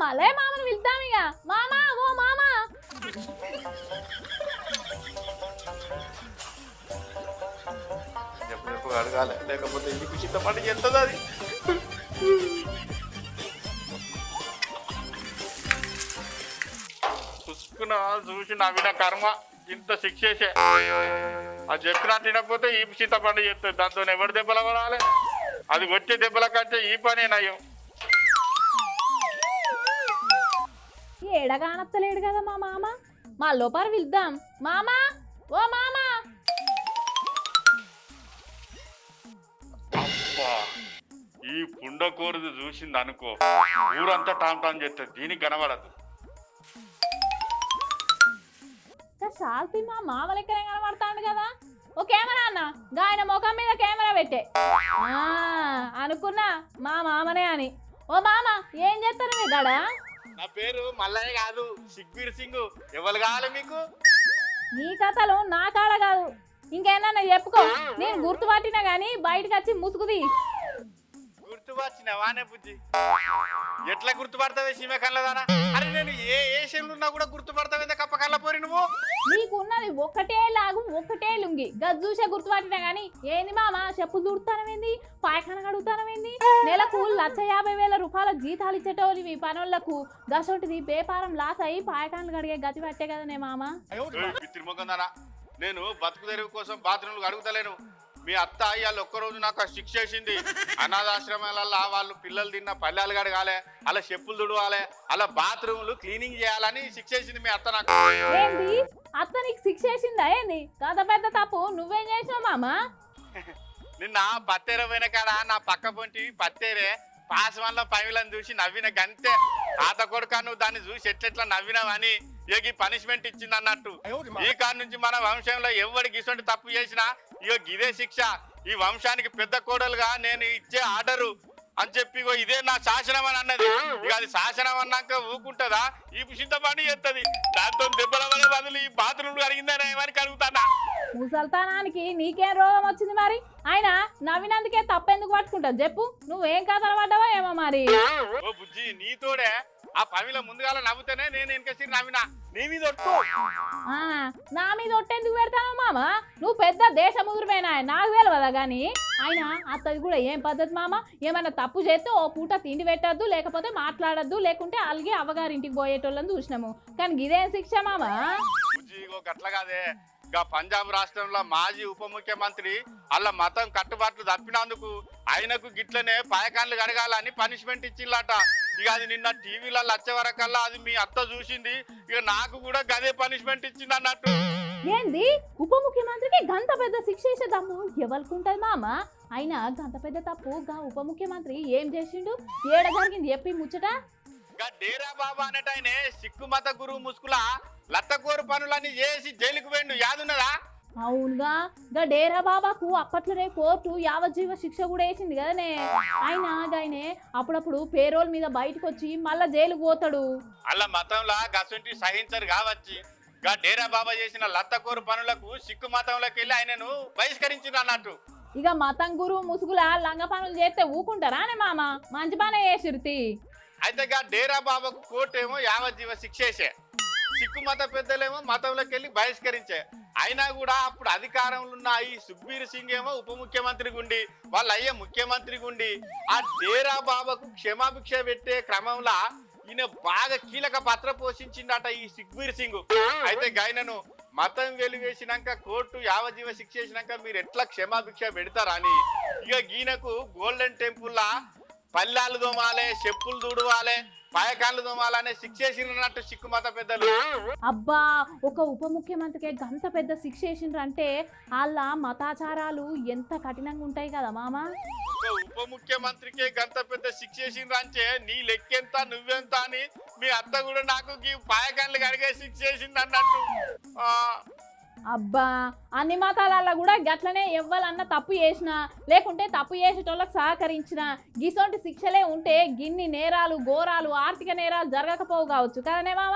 మలే మామను పిలుద్దాం ఇక. మామా ఓ మామా. ఎప్పుడు అడగాలి, లేకపోతే ఇంటికి చింతపండు చేస్తుంది అది. చూసుకున్న చూసి నవ్విన కర్మ ఇంత శిక్షేసే. అది చెప్పినట్టు తినకపోతే ఈ చింతపండు చేస్తుంది. దాంతో ఎవరు దెబ్బలు పడాలి? అది వచ్చే దెబ్బల కంటే ఈ పనే నయం. ఏడగానత్తలేడు కదా మా మామ. మా లోపల పిలుద్దాం. మామా ఓ మామా. అబ్బా, ఈ పుండకూరది చూసింది అనుకో, ఊరంతా టామ్ టామ్ చేస్తుంది. దీనికి కనబడదు. శాల్తి మా మామ లెక్కనే కనబడతాడు కదా. ఓ కెమెరా అన్న, ఆయన ముఖం మీద కెమెరా పెట్టే. అనుకున్నా మా మామనే అని. ఓ మామ ఏం చేస్తారు మీ గడ? నా పేరు మల్లయ్య కాదు, సిగ్బీర్ సింగ్. ఎవరు కావాలి మీకు? నీ కథలు నా కాడ కాదు, ఇంకేనా చెప్పుకో. నేను గుర్తుపట్టినా గానీ బయటకు వచ్చి ముసుగుది. గుర్తుపట్టినవానే బుజ్జి? ఎట్లా గుర్తుపడతావే సీమ కళ్ళదానా? అరే నేను ఏ ఏషన్లు ఉన్నా కూడా గుర్తుపడతావేందా కప్ప కళ్ళ పోరి నువ్వు? నీకున్నది ఒక్కటే లాగు ఒక్కటే లుంగి, గది చూసే గుర్తుపట్టినా గానీ. ఏంది మామ చెప్పులు దుడుతానమేంది, పాయఖాన కడుగుతానమేంది? నెలకు 1,50,000 రూపాయల జీతాలు ఇచ్చేటోళ్ళు మీ పనులకు. గసొంటిది వ్యాపారం లాస్ అయ్యి పాయఖానలు కడిగే గతి పట్టే కదనే మామ. తిరుమొందనా, నేను బతుకు తెరువు కోసం బాత్రూమ్లు అడుగుతలేను. మీ అత్త ఇవాళ ఒక్కరోజు నాకు శిక్ష వేసింది. అనాథాశ్రమాలల్లో వాళ్ళు పిల్లలు తిన్న పల్లెలు కడగాలి, అలా చెప్పులు తుడవాలి, అలా బాత్రూమ్లు క్లీనింగ్ చేయాలని శిక్ష వేసింది మీ అత్త నాకు. ఏంది అత్త నీకు శిక్ష వేసిందా ఏంది? కథ పెద్ద తప్పు నువ్వేం చేసినావు మామ? నిన్న పత్తేర పోయిన కాడ నా పక్క పొంటి పత్తేరే పాస్వాన్లో పైవులను చూసి నవ్విన గంతే. తాత కొడుక నువ్వు దాన్ని చూసి ఎట్లెట్లా నవ్వినావని ఇక పనిష్మెంట్ ఇచ్చింది అన్నట్టు. ఈ కాడి నుంచి మన వంశంలో ఎవరికి ఇటువంటి తప్పు చేసినా ఇక ఇదే శిక్ష. ఈ వంశానికి పెద్ద కోడలుగా నేను ఇచ్చే ఆర్డరు అని చెప్పి ఇదే నా శాసనం అని అన్నది. ఇక అది శాసనం అన్నాక ఊకుంటుందా? ఈ చింతపండు చేస్తుంది. దాంతో దెబ్బల వల్ల బదులు ఈ బాత్రూమ్లు అడిగిందని ఏమని కలుగుతానా? ముసల్తానానికి నీకేం రోగం వచ్చింది మరి? ఆయన నవ్వినందుకే తప్పెందుకు పట్టుకుంటావు చెప్పు? నువ్వేం కథలు పడ్డావో ఏమో మరి. ఓ బుజ్జి, నీతోడే ఆ పవిల ముందుగాల నవ్వుతేనే నేను వెనకేసి నవ్వినా. నీ మీద ఒట్టు. నా మీద ఒట్టెందుకు పెడతావు మామ? నువ్వు పెద్ద దేశ ముదురుపోయినా నాకు తెలియదా గాని. ఆయన అత్తది కూడా ఏం పద్ధతి మామ? ఏమైనా తప్పు చేస్తే ఓ పూట తిండి పెట్టద్దు, లేకపోతే మాట్లాడద్దు, లేకుంటే అలిగి అవ్వగారింటికి పోయేటోళ్ళని చూసినాము. కానీ ఇదేం శిక్ష మామ? బుజ్జి గట్ల కాదే. పంజాబ్ రాష్ట్రంలో మాజీ ఉప ముఖ్యమంత్రి అలా మతం కట్టుబాట్లు తప్పినందుకు ఆయనకు గిట్లనే పాయకాన్లు కడగాలని పనిష్మెంట్ ఇచ్చిల్లట. ఇక అది నిన్న టీవీలలో వచ్చే వరకల్లా అది మీ అత్త చూసింది. ఇక నాకు కూడా గదే పనిష్మెంట్ ఇచ్చింది అన్నట్టు. ఏంది ఉప ముఖ్యమంత్రికి గంత పెద్ద శిక్ష వేసేదమ్ము ఎవరికి మామ? అయినా గంత పెద్ద తప్పు గా ఉప ముఖ్యమంత్రి ఏం చేసిండు? ఏడ జరిగింది చెప్పి ముచ్చట. డేరా బాబా అనేటైనే సిక్కు మత గురువు ముసుకుల లత్తకోరు పనులన్నీ చేసి జైలుకు పోయిండు. యాదున్నదా? అవునుగా, గా డేరా బాబాకు అప్పట్లోనే కోర్టు యావజ్జీవ శిక్ష కూడా వేసింది కదనే. ఆయనే అప్పుడప్పుడు పేరోల్ మీద బయటకు వచ్చి మళ్ళా జైలుకు పోతాడు. అలా మతంలా గసంటి సహించరు కావచ్చు. గా డేరా బాబా చేసిన లత్తకోరు పనులకు సిక్కు మతంలోకి వెళ్ళి ఆయనను బహిష్కరించింది అన్నట్టు. ఇక మతం గురువు ముసుగుల లంగ పనులు చేస్తే ఊకుంటారా అనే మామ? మంచి పనే చేసిరుతి. అయితే గా డేరా బాబాకు కోర్టు ఏమో యావజ్జీవ శిక్ష వేసే, సిక్కు మత పెద్దలేమో మతంలోకి వెళ్ళి బహిష్కరించే. అయినా కూడా అప్పుడు అధికారంలో ఉన్న ఈ సుఖ్బీర్ సింగ్ ఏమో ఉప ముఖ్యమంత్రి గుండి, వాళ్ళ అయ్యే ముఖ్యమంత్రి గుండి ఆ డేరా బాబాకు క్షమాభిక్ష పెట్టే క్రమంలో ఈయన బాగా కీలక పాత్ర పోషించిందట ఈ సుఖ్బీర్ సింగ్. అయితే గాయనను మతం వెలివేసినాక కోర్టు యావజ్జీవ శిక్ష వేసినాక మీరు ఎట్లా క్షమాభిక్ష పెడతారని ఇక ఈయనకు గోల్డెన్ టెంపుల్లా పల్లెలు దోమాలే, చెప్పులు దూడవాలే, పాయకాన్లు దోమాలనే శిక్ష వేసినట్టు సిక్కు మత పెద్దలు. అబ్బా, ఒక ఉప ముఖ్యమంత్రికి గంత పెద్ద శిక్ష వేసిండ్రంటే వాళ్ళ మతాచారాలు ఎంత కఠినంగా ఉంటాయి కదా మామ. ఉప ముఖ్యమంత్రికి గంత పెద్ద శిక్ష వేసిండ్రంటే నీ లెక్కెంత నువ్వెంత అని మీ అత్త కూడా నాకు పాయకాన్లు కడిగే శిక్ష వేసింది అన్నట్టు. అబ్బా, అన్ని మతాలల్లో కూడా గట్లనే ఎవ్వాలన్నా తప్పు చేసినా, లేకుంటే తప్పు చేసేటోళ్ళకి సహకరించిన గిసొంటి శిక్షలే ఉంటే గిన్ని నేరాలు ఘోరాలు ఆర్థిక నేరాలు జరగకపోవు కావచ్చు కదనే మామ.